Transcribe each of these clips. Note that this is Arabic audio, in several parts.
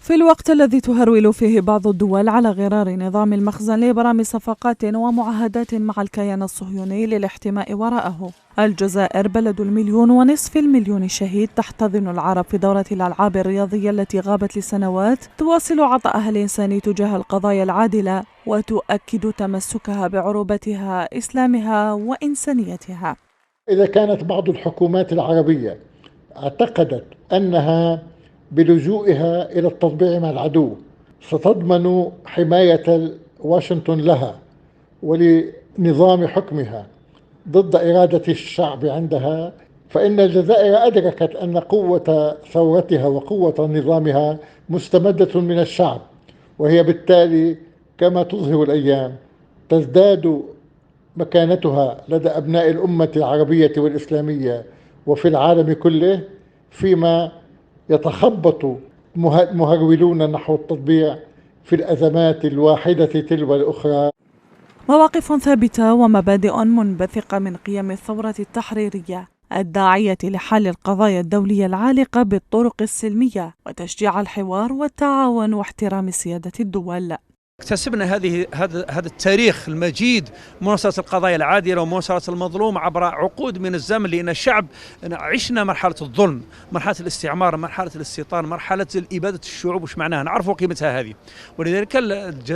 في الوقت الذي تهرول فيه بعض الدول على غرار نظام المخزن لإبرام صفقات ومعاهدات مع الكيان الصهيوني للاحتماء وراءه، الجزائر بلد 1.5 مليون شهيد تحتضن العرب في دورة الألعاب الرياضية التي غابت لسنوات، تواصل عطاءها الإنساني تجاه القضايا العادلة وتؤكد تمسكها بعروبتها، إسلامها وإنسانيتها. إذا كانت بعض الحكومات العربية اعتقدت أنها بلجوئها إلى التطبيع مع العدو ستضمن حماية واشنطن لها ولنظام حكمها ضد إرادة الشعب عندها، فإن الجزائر أدركت أن قوة ثورتها وقوة نظامها مستمدة من الشعب، وهي بالتالي كما تظهر الأيام تزداد مكانتها لدى أبناء الأمة العربية والإسلامية وفي العالم كله، فيما يتخبط مهرولون نحو التطبيع في الأزمات الواحدة تلو الأخرى. مواقف ثابتة ومبادئ منبثقة من قيم الثورة التحريرية الداعية لحل القضايا الدولية العالقة بالطرق السلمية وتشجيع الحوار والتعاون واحترام سيادة الدول. اكتسبنا هذا التاريخ المجيد، مناصرة القضايا العادلة ومناصرة المظلوم عبر عقود من الزمن، لأن الشعب عشنا مرحلة الظلم، مرحلة الاستعمار، مرحلة الاستيطان، مرحلة إبادة الشعوب، وش معناها نعرف قيمتها هذه، ولذلك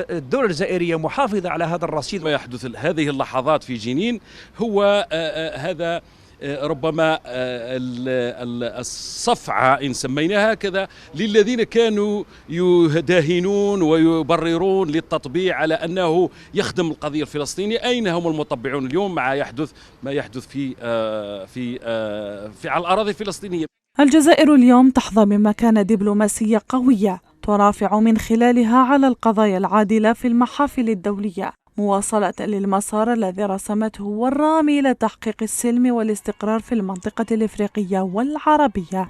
الدولة الجزائرية محافظة على هذا الرصيد. ما يحدث هذه اللحظات في جنين هو هذا ربما الصفعة إن سميناها هكذا للذين كانوا يداهنون ويبررون للتطبيع على أنه يخدم القضية الفلسطينية. أين هم المطبعون اليوم مع ما يحدث في على الأراضي الفلسطينية؟ الجزائر اليوم تحظى بمكانة دبلوماسية قوية ترافع من خلالها على القضايا العادلة في المحافل الدولية، مواصلة للمسار الذي رسمته والرامي إلى تحقيق السلم والاستقرار في المنطقة الإفريقية والعربية.